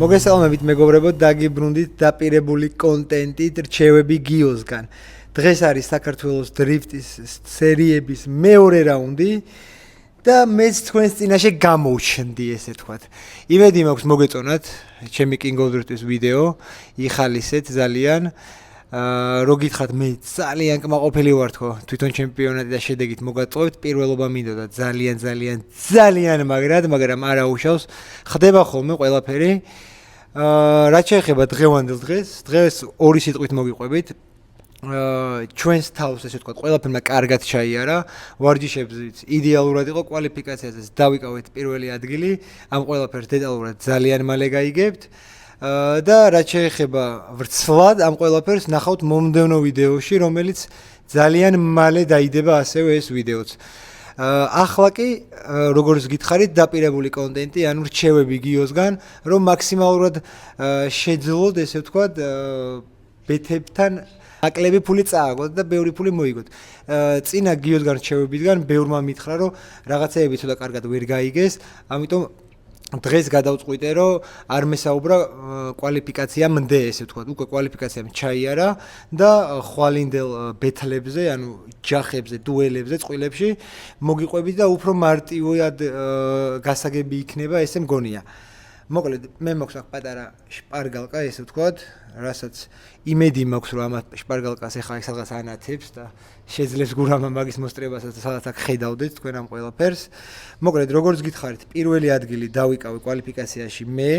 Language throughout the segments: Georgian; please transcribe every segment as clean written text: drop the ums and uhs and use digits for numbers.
მოგესალმებით მეგობრებო, დაგიბრუნდით დაპირებული კონტენტით რჩევები გიოსგან. დღეს არის საქართველოს დრიფტის სერიების მეორე რაუნდი და მეც თქვენს წინაშე გამოვჩნდი, ესე ვთქვათ. იმედი მაქვს მოგეწონათ ჩემი King of Drift-ის ვიდეო, იხალისეთ ძალიან. რო გითხრათ მე ძალიან კმაყოფილი ვარ თქო, თვითონ ჩემპიონატი და შედეგით მოგაწოვებთ, პირველობა მინდოდა ძალიან მაგრამ არა უშავს, ხდება ხოლმე ყველაფერი. რაც შეეხება დღევანდელ დღეს ორი სიტყვით მოგიყვებით. ჩვენს თავს ესე ვთქვათ, ყველაფერმა კარგად ჩაიარა, ვარჯიშებზიც იდეალურად იყო, კვალიფიკაციაზეც დავიკავეთ პირველი ადგილი, ამ ყველაფერს დეტალურად ძალიან მალე გაიგებთ. და რაც შეეხება ვრცლად ამ ყველაფერს ნახავთ მომდევნო ვიდეოში, რომელიც ძალიან მალე დაიდება ასევე ეს ვიდეოც. ახლა კი როგორც გითხარით დაპირებული კონტენტი, ანუ რჩევები გიოსგან, რომ მაქსიმალურად შეძლოთ, ესე ვთქვათ, ბეთებთან აკლები ფული წააგოთ და ბევრი ფული მოიგოთ. წინა გიოსგან რჩევებიდან ბევრმა მითხრა, რომ რაღაცეები ცოტა კარგად ვერ გაიგეს, ამიტომ დღეს გადავწყვიტე, რომ არ მესაუბრა კვალიფიკაციამდე, ესე ვთქვათ, უკვე კვალიფიკაციამ ჩაიარა და ხვალინდელ ბეთლებზე, ანუ ჯახებზე, დუელებზე, წყვილებში მოგიყვებით და უფრო მარტივად გასაგები იქნება, ესე მგონია. მოკლედ, მე მაქვს აქ პატარა შპარგალკა, ესე ვთქვათ, რასაც იმედი მაქვს, რომ ამ შპარგალკას ეხლა სადღაც ანათებს და შეძლებს გურამა მაგის მოსწრებასაც და სადაც აქ ხედავდეთ თქვენ ამ ყველაფერს. მოკლედ, როგორც გითხარით, პირველი ადგილი დავიკავე კვალიფიკაციაში მე.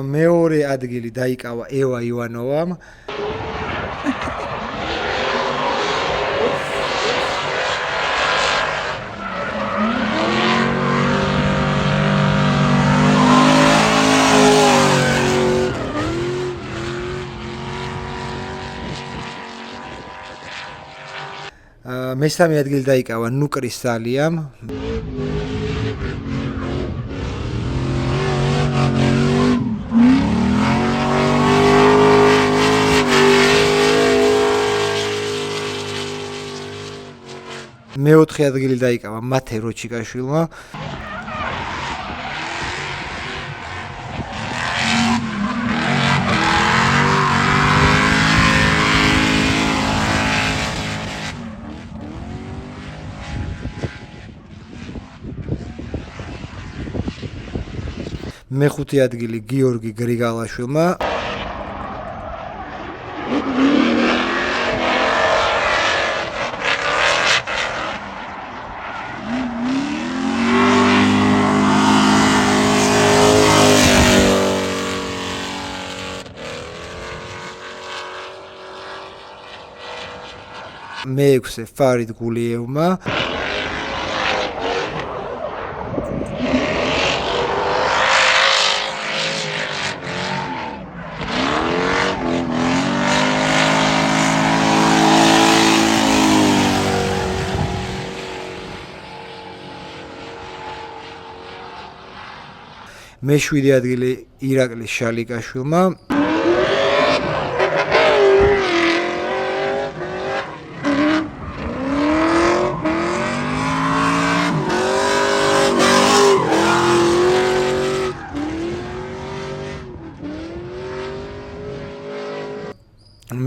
მეორე ადგილი დაიკავა ევა ივანოვამ. მესამე ადგილი დაიკავა ნუკრის სალიამ. მეოთხე ადგილი დაიკავა მათე როჩიკაშვილმა. მეხუთე ადგილი გიორგი გრიგალაშვილმა. მეექვსე ფარიდ გულიევმა. მეშვიდე ადგილი ირაკლის შალიკაშვილმა.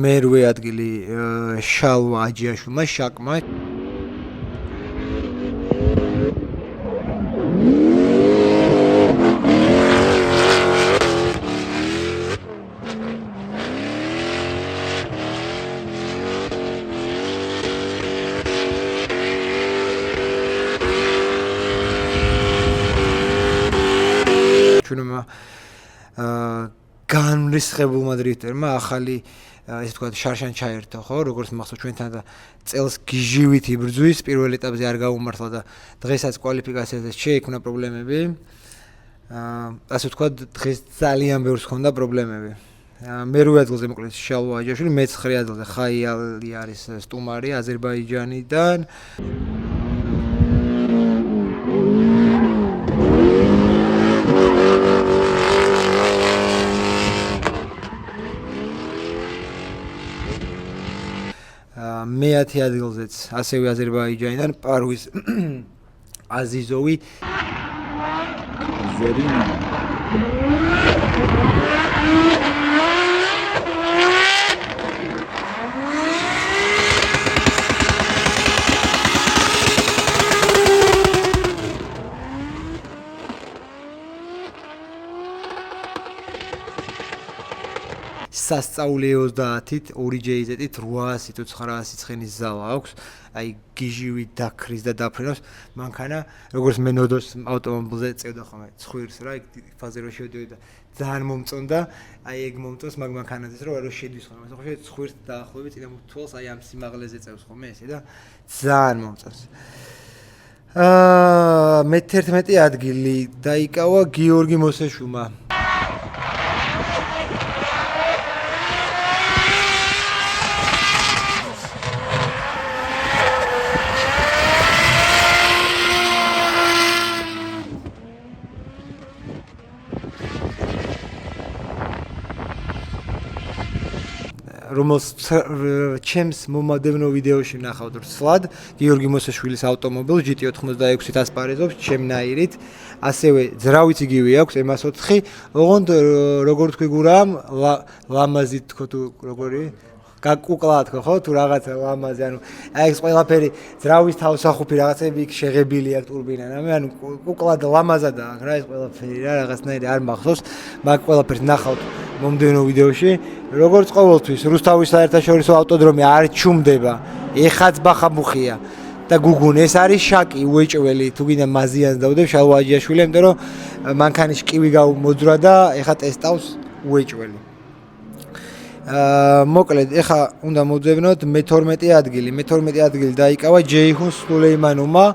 მერვე ადგილი შალვა აჯიაშვილმა შაკმა. ჩვენმა განრისხებულმა დრიფტერმა ახალი ესე ვთქვათ შარშან ჩაერთო, ხო, როგორც მახსოვს ჩვენთან და წელს გიჟივით იბრძვის, პირველ ეტაპზე არ გაუმართლა და დღესაც კვალიფიკაციაზე შეექმნა პრობლემები. ასე ვთქვათ, დღეს ძალიან ბევრს ჰქონდა პრობლემები. მერვე ადგილზე მოკლედ შალვა აჯაშვილი, მე-9 ადგილზე ხაიალი არის სტუმარი აზერბაიჯანიდან. მე-10 ადგილზეც ასევე აზერბაიჯანიდან პარვის აზიზოვი ზერინა სასწაული 30-ით 2J-ით 800 თუ 900 ცხენის ზავა აქვს. აი გიჟივი დაქრის და დაფრინავს. მანქანა როგორც მე ნოდოს ავტომობილზე წევდა ხოლმე ცხვირს რა, იქ ფაზე რო შევდიოდი და ძალიან მომწონდა. აი ეგ მომწონს მაგ მანქანაზეც რომ შედის ხოლმე. ხო შეიძლება ცხვირს დაახლოებით წინა თვალს აი ამ სიმაღლეზე წევს ხოლმე ესე და ძალიან მომწონს. მე-11 ადგილი დაიკავა გიორგი მოსეშუმა. რომელს ჩემს მომადევნო ვიდეოში ნახავთ რსლად გიორგი მოსეშვილის ავტომობილს GT86-ით ასპარეზობს ჩემნაირით ასევე ძრავიც იგივე აქვს M4 ოღონდ როგორ თქვი გურამ ლამაზით თქო თუ როგორი გაკუკლად ხო თუ რაღაცა ლამაზი ანუ აი ეს ყველაფერი ძრავის თავსახუფი რაღაცები იქ შეღებილი აქვს ტურბინა რამე ანუ კუკლად ლამაზადა რა ეს ყველაფერი რა რაღაცნაირი არ მახსოვს მაგ ყველაფერს ნახავთ მომდევნო ვიდეოში როგორც ყოველთვის რუსთავის საერთაშორისო ავტოდრომი არ ჩუმდება ეხაც ბახაბუხია და გუგუნ ეს არის შაკი უეჭველი თუ გინდა მაზიანს დავდებ შალვა აჯიაშვილი იმიტომ რომ მანქანის შკივი გამოძრა და ეხა ტესტავს უეჭველი მოკლედ ეხა უნდა მოძებნოთ მე-12 ადგილი მე-12 ადგილი დაიკავა ჯეიჰուն სულეიმანოვმა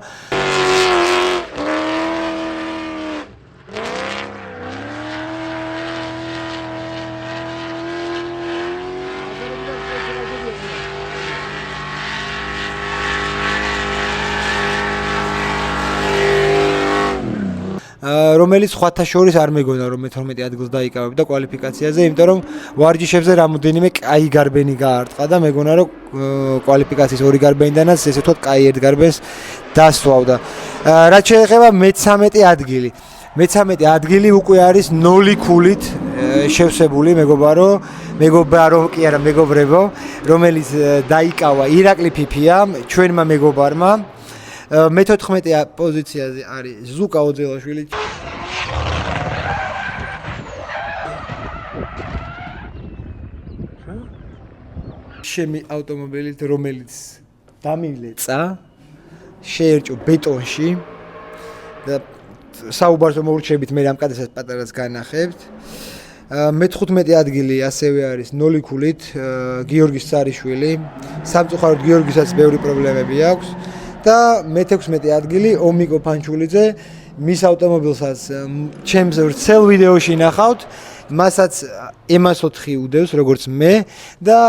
რომელიც სხვათა შორის არ მეგონა რომ მე-12 ადგილს დაიკავებ და კვალიფიკაციაზე, იმიტომ რომ ვარჯიშებზე რამოდენიმე კაი გარბენი გაარტყა და მეგონა რომ კვალიფიკაციის 2 გარბენიდანაც ესე ვთქვათ კაი 1 გარბენს დასვავდა. რაც შეეხება მე-13 ადგილი. მე-13 ადგილი უკვე არის 0 ქულით შევსებული მეგობარო კი არა მეგობრებო, რომელიც დაიკავა ირაკლი ფიფია ჩვენმა მეგობარმა მე-14 პოზიციაზე არის ზუკა ოძელაშვილი. შემი ავტომობილით, რომელიც დამილეწა, შეერჭო ბეტონში და საუბარს მოურჩებით მე ამ კადესაც პატარას განახებთ. მე-15 ადგილი ასევე არის 0 ქულით გიორგი სარიშვილი. სამწუხაროდ გიორგისაც ბევრი პრობლემები აქვს. და მე-16 ადგილი ომიკო ფანჩულიძე მის ავტომობილსაც ჩემს ვრცელ ვიდეოში ნახავთ მასაც M4 უდევს როგორც მე და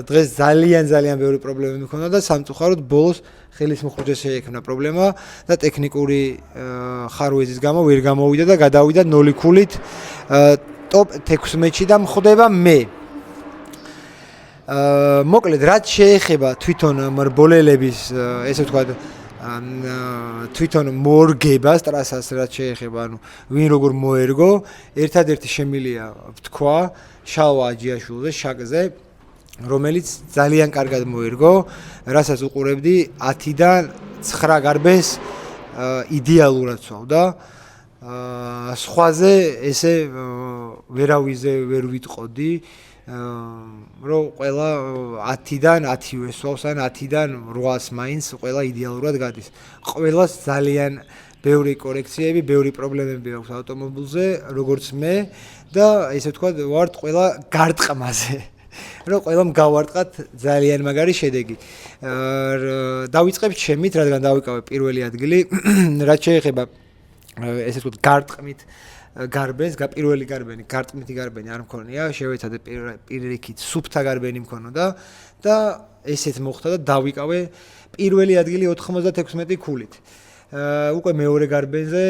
დღეს ძალიან ბევრი პრობლემები მქონდა და სამწუხაროდ ბოლოს ხელის მოხუჭეს შეექმნა პრობლემა და ტექნიკური ხარვეზის გამო ვერ გამოვიდა და გადავიდა 0 ქულით ტოპ 16-ში და მხდება მე მოკლედ რაც შეეხება თვითონ მრბოლელების ესე ვთქვათ თვითონ მორგებას ტრასას რაც შეეხება ანუ ვინ როგორ მოერგო ერთადერთი შემილია ვთქვა შალვა აჯიაშვილზე შაკზე რომელიც ძალიან კარგად მოერგო რასაც უყურებდი 10-დან 9 გარბენს იდეალურად სვავდა სხვაზე ესე ვერავიზე ვერ ვიტყოდი რომ ყველა 10-დან 10-ვე სვავს ან 10-დან 800 მაინც ყველა იდეალურად გადის. ყველას ძალიან ბევრი კორექციები, ბევრი პრობლემები აქვს ავტომობილზე, როგორც მე და ესე ვთქვათ, ვართ ყველა გარტყმაზე. რომ ყველამ გავარტყათ ძალიან მაგარი შედეგი. დავიწყებ ჩემით, რადგან დავიკავე პირველი ადგილი, რაც შეეხება ესე ვთქვათ, გარტყმით გარბენს, პირველი გარბენი, გარტყმითი გარბენი არ მქონია, შევეცადე პირიქით სუფთა გარბენი მქონოდა და ესეც მოხდა და დავიკავე პირველი ადგილი 96 ქულით. უკვე მეორე გარბენზე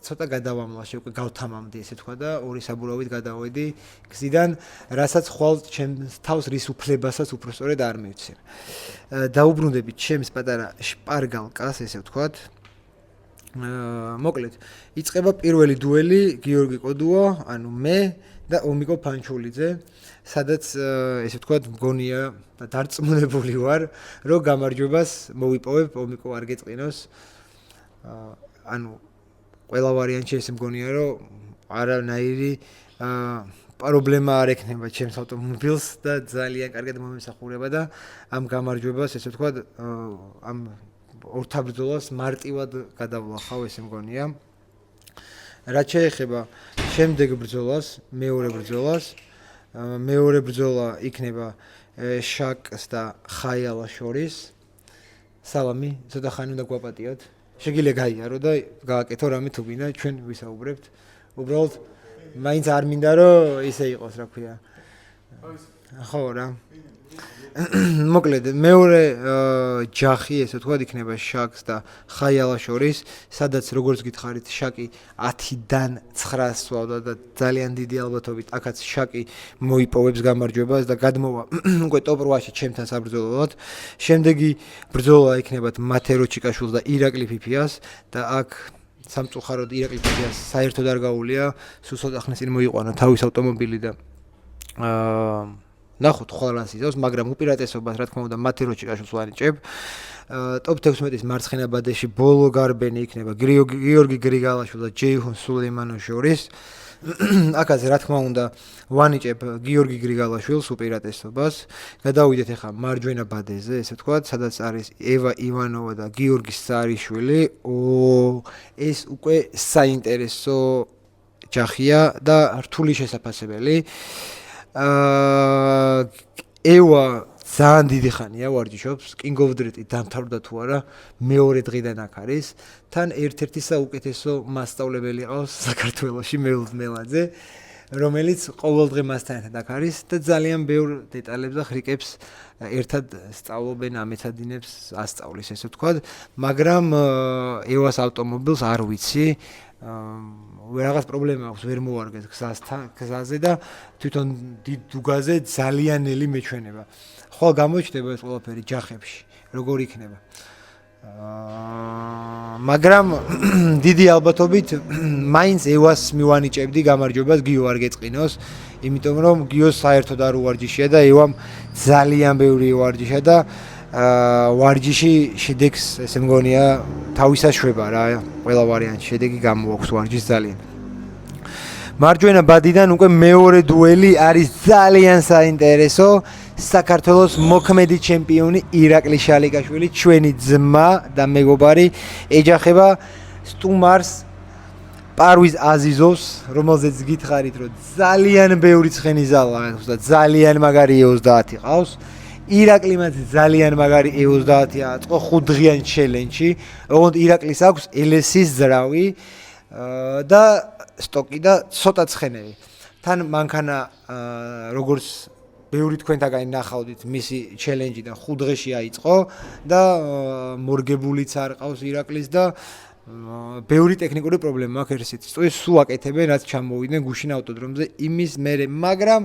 ცოტა გადავამლაშე უკვე გავთამამდი ესე თქვა და ორი საბურავით გადავედი გზიდან, რასაც ხვალ ჩემს თავს რის უფლებასაც უпростоრედ არ მივცემ. დაუბრუნდებით ჩემს პატარა შპარგალკას ესე ვთქვათ. მოკლედ, იწყება პირველი დუელი გიორგი კოდუა, ანუ მე და ომიკო ფანჩულიძე, სადაც ესე ვთქვათ მგონია და დარწმუნებული ვარ, რომ გამარჯვებას მოვიპოვებ, ომიკო არ გეწყინოს. ანუ ყველა ვარიანტი ესე მგონია, რომ არანაირი პრობლემა არ ექნება ჩემს ავტომობილს და ძალიან კარგად მომისახურება და ამ გამარჯვებას ესე ვთქვათ ამ ორთა ბრძოლას მარტივად გადავლახავ ესე მგონია. რაც შეეხება შემდეგ ბრძოლას, მეორე ბრძოლა იქნება შაკს და ხაიალას შორის. სალამი, ცოტა ხანი უნდა გვაპატიოთ. შეგიძლია გაიარო და გააკეთო რამე თუ გინდა, ჩვენ ვისაუბრებთ. უბრალოდ მაინც არ მინდა რომ ისე იყოს, რა ქვია. ხო რა. მოკლედ, მეორე ჯახი, ესე ვთქვათ, იქნება შაკს და ხაიალას შორის, სადაც როგორც გითხარით, შაკი 10-დან 900 სვავდა და ძალიან დიდი ალბათობით აქაც შაკი მოიპოვებს გამარჯვებას და გადმოვა უკვე ტოპ 8-ში ჩემთან საბრძოლოდ. შემდეგი ბრძოლა იქნება მათერო ჩიკაშვილს და ირაკლი ფიფიას და აქ სამწუხაროდ ირაკლი ფიფიას საერთოდ არ გაუვლია, სულ ცოტა ხნის წინ მოიყვანა თავის ავტომობილი და ნახოთ ხვალ რას იზავს, მაგრამ უპირატესობას რა თქმა უნდა მათერო ჩიკაშვილს ვანიჭებ. ტოპ 16-ის მარცხენა ბადეში ბოლო გარბენი იქნება გიორგი გრიგალაშვილი და ჯეიჰონ სულეიმანოვის შორის. აქაც რა თქმა უნდა ვანიჭებ გიორგი გრიგალაშვილს უპირატესობას. გადავიდეთ ახლა მარჯვენა ბადეზე, ესე ვთქვათ, სადაც არის ევა ივანოვა და გიორგი საარიშვილი. ეს უკვე საინტერესო ჯახია და რთული შესაფასებელი. ევა ძალიან დიდი ხანია ვარჯიშობს, King of Dread-ი დამთავრდა თუ არა, მეორე დღიდან აქ არის. თან ერთ-ერთი საუკეთესო მასწავლებელი ყავს საქართველოში მეულთ მელაძე, რომელიც ყოველდღე მასთან ერთად აქ არის და ძალიან ბევრ დეტალებს და ხრიკებს ერთად სწავლობენ, ამეცადინებს, ასწავლის ესე ვთქვათ, მაგრამ ევას ავტომობილს არ ვიცი. რაღაც პრობლემა აქვს, ვერ მოარგეს გზაზე და თვითონ დიდ დუგაზე ძალიან ნელი მეჩვენება. ხვალ გამოჩნდება ეს ყველაფერი ჯახებში, როგორ იქნება. მაგრამ დიდი ალბათობით მაინც ევას მივანიჭებდი გამარჯვებას, გიო არ გეწყინოს, იმიტომ რომ გიოს საერთოდ არ უვარჯიშია და ევამ ძალიან ბევრი უვარჯიშა და ვარჯიში შედეგს ესე მგონია თავისაშვება რა, ყველა ვარიანტი შედეგი გამოაქვს ვარჯიშს ძალიან. მარჯვენა ბადიდან უკვე მეორე დუელი არის ძალიან საინტერესო. საქართველოს მოქმედი ჩემპიონი ირაკლი შალიკაშვილი, ჩვენი ძმა და მეგობარი ეჯახება სტუმარს პარვის აზიზოვს, რომელზეც გითხარით, რომ ძალიან ბევრი ცხენი ზალა აქვს და ძალიან მაგარი 30 ყავს. ირაკლიმაც ძალიან მაგარი 30 აწყო 5 დღიან ჩელენჯი. ოღონდ ირაკლის აქვს LS-ის ძრავი და სტოკი და ცოტა ცხენები. თან მანქანა როგორც ბევრი თქვენთაგანი ნახავდით, მისი ჩელენჯიდან 5 დღეში აიწყო და მორგებულიც არ ყავს ირაკლის და ბევრი ტექნიკური პრობლემა აქვს ერთ-ერთი. სწორედ სულ აკეთებენ, რაც ჩამოვიდნენ გუშინ ავტოდრომზე იმის მერე, მაგრამ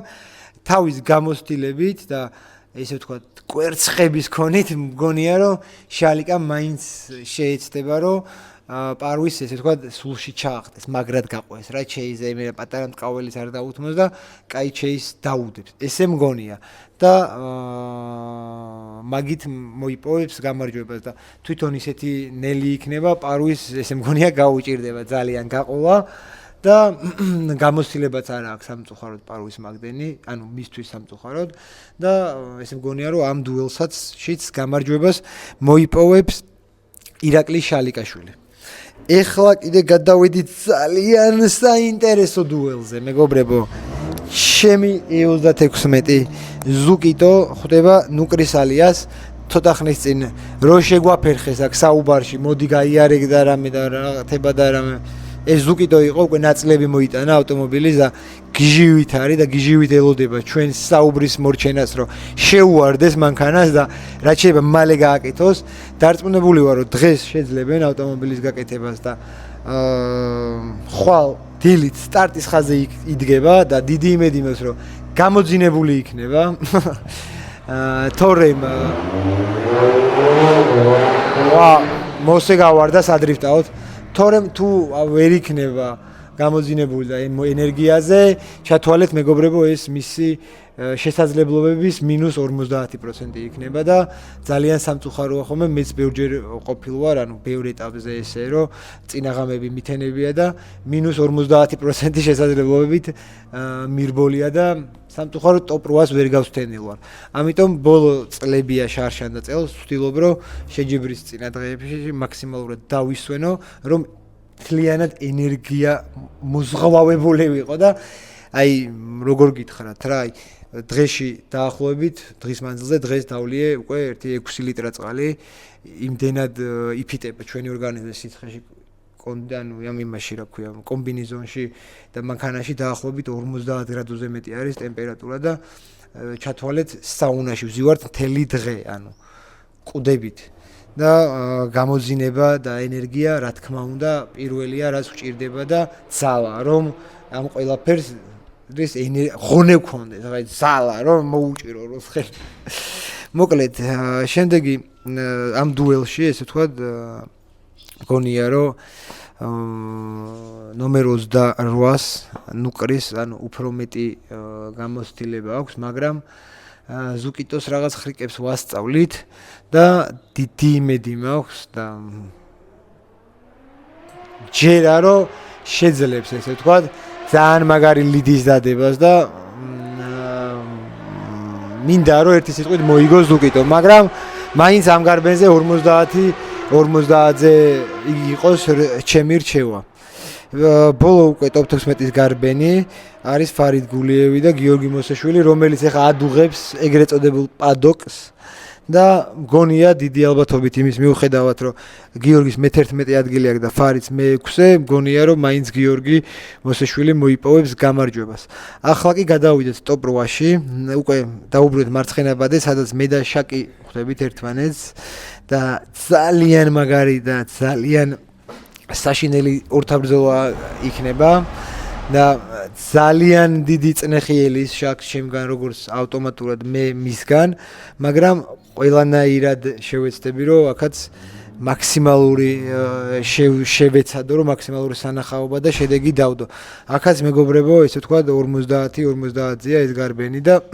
თავის გამოცდილებით და ესე ვთქვათ, კვერცხების ქონით მგონია, რომ შალიკა მაინც შეეცდება, რომ პარვის ესე ვთქვათ, სულში ჩაახტეს, მაგრად გაყვეს რა, ჩეიზ ემერა პატარა მტყაველის არ დაუთმოს და კაი ჩეიზ დაუდებს. ესე მგონია და მაგით მოიპოვებს გამარჯვებას და თვითონ ისეთი ნელი იქნება, პარვის ესე მგონია გაუჭირდება ძალიან გაყოლა. და გამოცდილებაც არ აქვს სამწუხაროდ პარვის მაგდენი, ანუ მისთვის სამწუხაროდ და ესე მგონია რომ ამ დუელსაც შიც გამარჯვებას მოიპოვებს ირაკლი შალიკაშვილი. ეხლა კიდე გადავიდით ძალიან საინტერესო დუელზე, მეგობრებო. ჩემი 36 ზუკიტო ხვდება ნუკრისალიას ცოტა ხნის წინ რო შეგვაფერხეს აქ საუბარში, მოდი გაიარეგ და რამე და რაღაცება და რამე ეს ზუკიტო იყო, უკვე ნაწლები მოიტანა ავტომობილის და გიჟივით არის და გიჟივით ელოდება ჩვენ საუბრის მორჩენას, რომ შეუვარდეს მანქანას და რაც შეიძლება მალე გააკეთოს. დარწმუნებული ვარ, რომ დღეს შეძლებენ ავტომობილის გაკეთებას და ხვალ დილით სტარტის ხაზზე იდგება და დიდი იმედი მაქვს რომ გამოძინებული იქნება. თორემ მოსე გავარდა სადრიფტაოთ. თორემ თუ ვერ იქნება გამოძინებული და ენერგიაზე ჩათვალეთ მეგობრებო ეს მისი შესაძლებლობების -50% იქნება და ძალიან სამწუხაროა ხოლმე მეც ბევრჯერ ყოფილ ვარ, ანუ ბევრ ეტაპზე ესე რომ წინაღამები მითენებია და -50% შესაძლებლობებით მირბოლია და სამწუხაროდ ტოპ 8-ს ვერ გავსვთენილ ვარ. ამიტომ ბოლო წლებია შარშან და წელს ვთვლობ რომ შეჯიბრის წინა დღეებში მაქსიმალურად დავისვენო რომ თლიანად ენერგია მოზღვავებული ვიყო და აი როგორ გითხრათ რა აი დღეში დაახლოებით დღის მანძილზე დღეს დავლიე უკვე 1-6 ლიტრა წყალი იმდენად იფიტება ჩვენი ორგანიზმის სიცხეში ანუ იმაში რა ქვია კომბინეზონში და მანქანაში დაახლოებით 50 გრადუსზე მეტი არის ტემპერატურა და ჩათვალეთ საუნაში ვზივართ მთელი დღე ანუ ყუდებით და გამოძინება და ენერგია რა თქმა უნდა პირველია რაც გვჭირდება და ძალა რომ ამ ყველაფერს ეს ღონე გქონდეს რა ძალა რომ მოუჭირო რო ხელი მოკლედ შემდეგი ამ დუელში ესე ვთქვათ გონია რომ ნომერ 28-ს ნუკრის ანუ უფრო მეტი გამოცდილება აქვს მაგრამ ზუკიტოს რაღაც ხრიკებს ვასწავლით და დიდი იმედი მაქვს და ჯერა რომ შეძლებს ესე ვთქვათ ძალიან მაგარი ლიდის დადებას და მინდა რომ ერთი სიტყვით მოიგოს ზუკიტო მაგრამ მაინც ამ გარბენზე 50-ზე იგი იყოს ჩემი რჩევა. ბოლო უკვე ტოპ 16-ის გარბენი არის ფარიდ გულიევი და გიორგი მოსეშვილი, რომელიც ახლა ადუღებს ეგრეთ წოდებულ პადოკს და მგონია დიდი ალბათობით იმის მიუხედავად რომ გიორგის მე-11 ადგილი აქვს და ფარიდს მე-6-ე, მგონია რომ მაინც გიორგი მოსეშვილი მოიპოვებს გამარჯვებას. ახლა კი გადავიდეთ ტოპ 8-ში, უკვე დაუბრუნდით მარცხენა ბადე, სადაც მე და შაკი ხვდებით ერთმანეთს და ძალიან მაგარი და ძალიან საშინელი ორთაბრძოლა იქნება და ძალიან დიდი წნეხიელის შაკს შემგან როგორც ავტომატურად მე მისგან, მაგრამ ყველანაირად შევეცდები რომ აქაც მაქსიმალური შევეცადო რომ მაქსიმალური სანახაობა და შედეგი დავდო. აქაც მეგობრებო, ესე ვთქვათ 50-50-ზეა ეს გარბენი და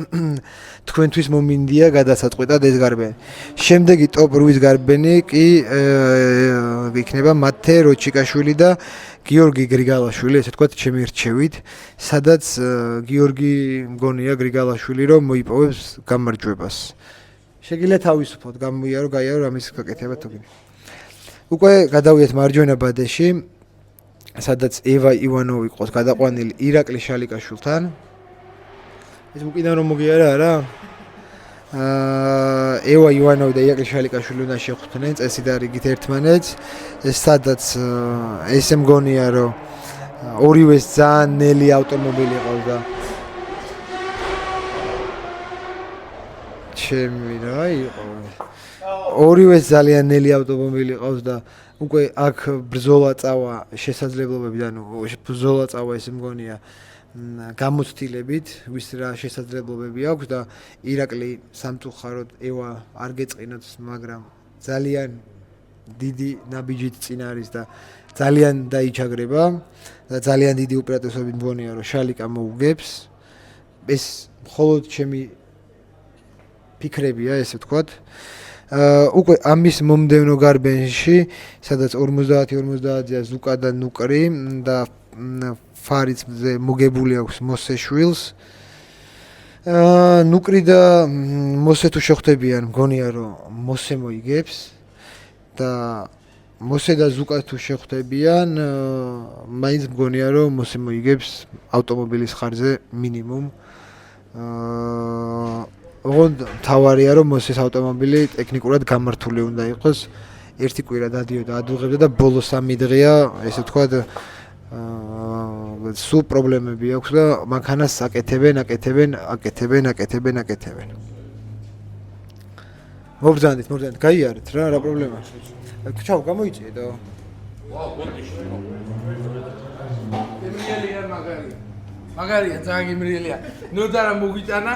თქვენთვის მომინდია გადასაწყვეტად ეს გარბენი. შემდეგი ტოპ 8-ის გარბენი კი იქნება მათე როჩიკაშვილი და გიორგი გრიგალაშვილი, ესე ვთქვათ ჩემი რჩევით, სადაც გიორგი მგონია გრიგალაშვილი რომ მოიპოვებს გამარჯვებას. შეგიძლიათ თავისუფლად გამოიარო, გაიარო რამის გაკეთება თუ გინდა. უკვე გადავიდეთ მარჯვენა ბადეში, სადაც ევა ივანოვი ყავს გადაყვანილი ირაკლი შალიკაშვილთან. ეს უკიდან რომ მოგიარა რა? ევა ივანოვი და ირაკლი შალიკაშვილი უნდა შეხვდნენ წესით და რიგით ერთმანეთს, სადაც ესე მგონია რომ ორივეს ძალიან ნელი ავტომობილი ყავს და ჩემი რა იყო ორივეს ძალიან ნელი ავტომობილი ყავს და უკვე აქ ბრძოლა წავა შესაძლებლობები ანუ ბრძოლა წავა ესე მგონია გამოცდილებით ვის რა შესაძლებლობები აქვს და ირაკლი სამწუხაროდ ევა არ გეწყინოთ მაგრამ ძალიან დიდი ნაბიჯით წინ არის და ძალიან დაიჩაგრება და ძალიან დიდი უპირატესობით მგონია რომ შალიკა მოუგებს ეს მხოლოდ ჩემი ფიქრებია ესე ვთქვათ. უკვე ამის მომდევნო გარბენში, სადაც 50-50-ზეა ზუკა და ნუკრი და ფარიდზე მოგებული აქვს მოსეშვილს. ნუკრი და მოსე თუ შეხვდებიან, მგონია რომ მოსე მოიგებს და მოსე და ზუკა თუ შეხვდებიან, მაინც მგონია რომ მოსე მოიგებს ავტომობილის ხარჯზე მინიმუმ. ოღონდ თავარია რომ მოსეს ავტომობილი ტექნიკურად გამართული უნდა იყოს. ერთი კვირა დადიოდა ადუღებდა და ბოლო 3 დღეა, ესე ვთქვათ, სულ პრობლემები აქვს და მანქანას აკეთებენ. მობრძანდით, გაიარეთ რა პრობლემაა. ჩაო, გამოიწიედო. მაგარია ძალიან გემრიელია. ნოდარა მოგიტანა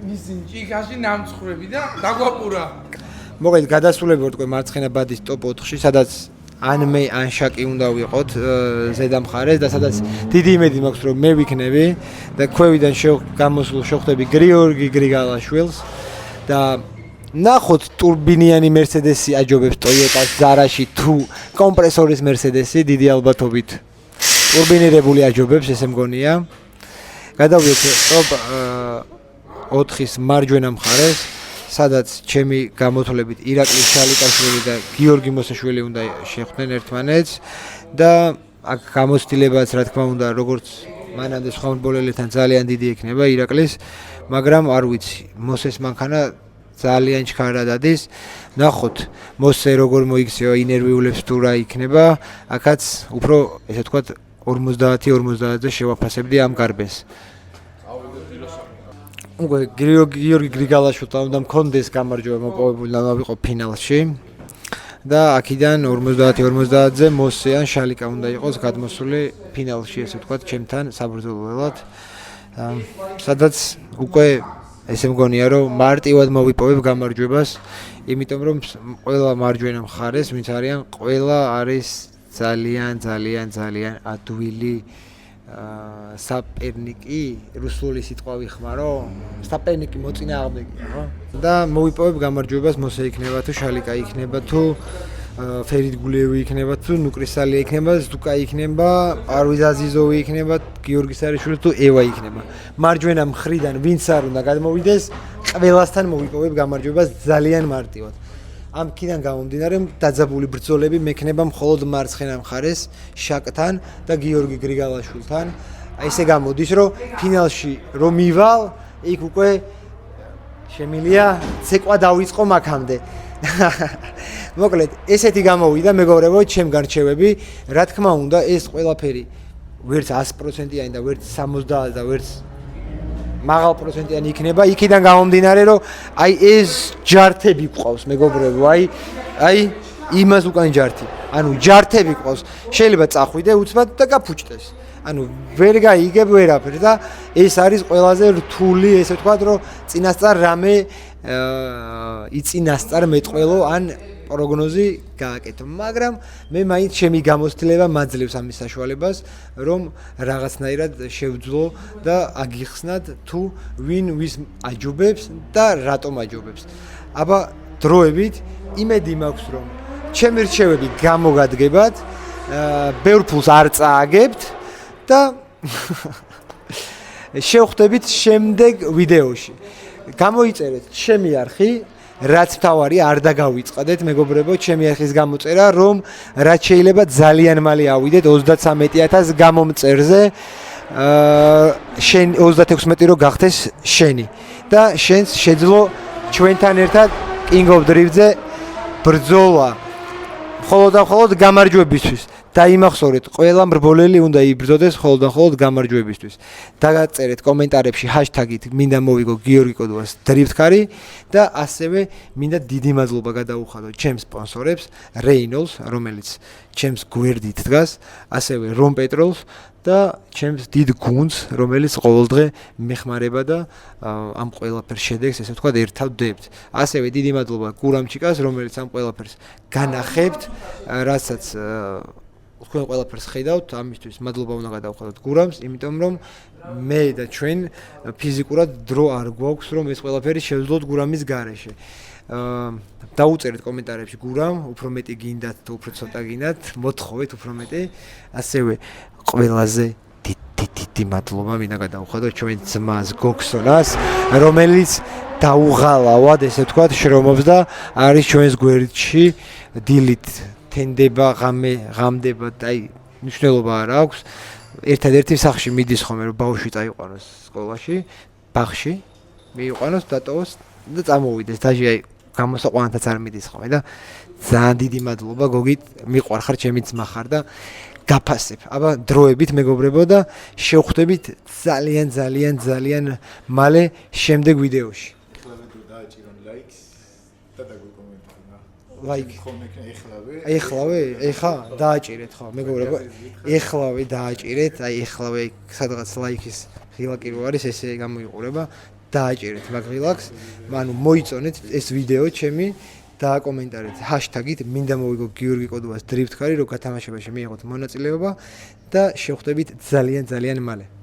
მისი ჭიქაში ნამცხრები და დაგვაპურა. მოგეთ გადასულები ვარ თქვენ მარცხენა ბადის ტოპ 4-ში, სადაც ან მე ან შაკი უნდა ვიყოთ ზედა მხარეს და სადაც დიდი იმედი მაქვს რომ მე ვიქნები და ქვევიდან გამოსულ შევხვდები გიორგი გრიგალაშვილს და ნახოთ ტურბინიანი მერსედესი აჯობებს ტოიოტას ზარაში თუ კომპრესორის მერსედესი დიდი ალბათობით ტურბინირებული აჯობებს ესე მგონია. გადავიდეთ ტოპ 4-ის მარჯვენა მხარეს, სადაც ჩემი გამოთვლებით ირაკლი შალიკაშვილი და გიორგი მოსაშვილი უნდა შეხვდნენ ერთმანეთს და აქ გამოცდილებაც რა თქმა უნდა როგორც მანამდე სხვა ფუტბოლელებთან ძალიან დიდი იქნება ირაკლის, მაგრამ არ ვიცი, მოსეს მანქანა ძალიან ჩქარა დადის. ნახოთ მოსე როგორ მოიქცეო ინერვიულებს თუ რა იქნება, აქაც უფრო ესე ვთქვათ 50-50-ზე შევაფასებდი ამ გარბეს. უკვე გიორგი გრიგალაშვილთან უნდა მქონდეს გამარჯვება მოპოვებული და ვიყო ფინალში და აქედან 50-50-ზე მოსე ან შალიკა უნდა იყოს გადმოსული ფინალში ესე ვთქვათ ჩემთან საბრძოლველად. სადაც უკვე ესე მგონია რომ მარტივად მოვიპოვებ გამარჯვებას, იმიტომ რომ ყველა მარჯვენა მხარეს ვინც არიან, ყველა არის ძალიან ადვილი საპერნიკი, რუსული სიტყვა ვიხმარო, საპერნიკი მოწინააღმდეგეა, ხო? და მოვიპოვებ გამარჯვებას, მოსე იქნება თუ შალიკა იქნება თუ ფერიდ გულიევი იქნება თუ ნუკრისალია იქნება, ზუკა იქნება, პარვიზ აზიზოვი იქნება, გიორგი სარიშვილი თუ ევა იქნება. მარჯვენა მხრიდან ვინც არ უნდა გადმოვიდეს, ყველასთან მოვიპოვებ გამარჯვებას ძალიან მარტივად. ამ ქიდან გამომდინარე დაძაბული ბრძოლები მექნება მხოლოდ მარცხენა მხარეს შაკთან და გიორგი გრიგალაშვილთან. აი ესე გამოდის რომ ფინალში რომ მივალ, იქ უკვე შემილია ცეკვა დავიწყო მაგამდე. მოკლედ ესეთი გამოვიდა მეგობრებო ჩემ გარჩევები, რა თქმა უნდა ეს ყველაფერი ვერც 100%-იანი და ვერც 70 და ვერც მაღალ პროცენტიანი იქნება, იქიდან გამომდინარე რომ აი ეს ჯართები ყავს მეგობრებო, აი იმას უკან ჯართი. ანუ ჯართები ყავს, შეიძლება წახვიდე უცბად და გაფუჭდეს. ანუ ვერ გაიგებ ვერაფერს და ეს არის ყველაზე რთული, ესე ვთქვათ, რომ წინასწარ რამე იწინასწარ მეტყველო ან პროგნოზი გააკეთო, მაგრამ მე მაინც ჩემი გამოცდილება მაძლევს ამის საშუალებას, რომ რაღაცნაირად შევძლო და აგიხსნათ თუ ვინ ვის აჯობებს და რატომ აჯობებს. აბა დროებით იმედი მაქვს, რომ ჩემი რჩევები გამოგადგებათ, ბევრ ფულს არ წააგებთ და შევხვდებით შემდეგ ვიდეოში. გამოიწერეთ ჩემი არხი, რაც თავარი არ დაგავიწყდეთ მეგობრებო, ჩემი არხის გამოწერა, რომ რაც შეიძლება ძალიან მალე ავიდეთ 33000 გამომწერზე, 36 რო გახდეს შენი და შენს შეძლო ჩვენთან ერთად King of Drift-ზე ბრძოლა. მხოლოდ გამარჯვებისთვის. დაიმახსოვრეთ, ყველა მრბოლელი უნდა იბრძოდეს მხოლოდ გამარჯვებისთვის. დაგაწერეთ კომენტარებში ჰაშტაგით მინდა მოვიგო გიორგი კოდუას დრიფტკარი და ასევე მინდა დიდი მადლობა გადაუხადო ჩემს სპონსორებს, Reynolds, რომელიც ჩემს გვერდით დგას, ასევე რომ პეტროლს და ჩემს დიდ გუნდს, რომელიც ყოველდღე მეხმარება და ამ ყველაფერს შედეგს, ესე ვთქვათ, ერთავდებთ. ასევე დიდი მადლობა გურამჩიკას, რომელიც ამ ყველაფერს განახებთ, რასაც თქვენ ყველაფერს ხედავთ, ამისთვის მადლობა უნდა გადავხადოთ გურამს, იმიტომ რომ მე და ჩვენ ფიზიკურად დრო არ გვაქვს, რომ ეს ყველაფერი შევძლოთ გურამის გარეშე. დაუწერეთ კომენტარებში გურამ, უფრო მეტი გინდათ თუ უფრო ცოტა გინდათ, მოთხოვეთ უფრო მეტი. ასევე ყველაზე დიდი მადლობა მინდა გადავხადოთ ჩვენ ძმას გოქსონას, რომელიც დაუღალავად, ესე ვთქვათ, შრომობს და არის ჩვენს გვერდში დილით თენდება, ღამდება და აი მნიშვნელობა არ აქვს. ერთადერთი სახში მიდის ხოლმე რომ ბავშვი წაიყვანოს სკოლაში, ბაღში მიიყვანოს, დატოვოს და წამოვიდეს. დაჟე აი გამოსაყვანათაც არ მიდის ხოლმე და ძალიან დიდი მადლობა გოგით, მიყვარხარ, ჩემი ძმა ხარ და გაფასებ. აბა დროებით მეგობრებო და შევხვდებით ძალიან მალე შემდეგ ვიდეოში. ლაიქი. ხომ ეხლავე. ეხლა დააჭირეთ ხო, მეგობრებო. ეხლავე დააჭირეთ, აი ეხლავე სადღაც ლაიქის ღილაკი რო არის, ესე გამოიყურება. დააჭირეთ მაგ ღილაკს. ანუ მოიწონეთ ეს ვიდეო ჩემი დააკომენტარეთ ჰაშტაგით მინდა მოვიგო გიორგი კოდუას დრიფტ კარი, რომ გათამაშებაში მიიღოთ მონაწილეობა და შევხვდებით ძალიან მალე.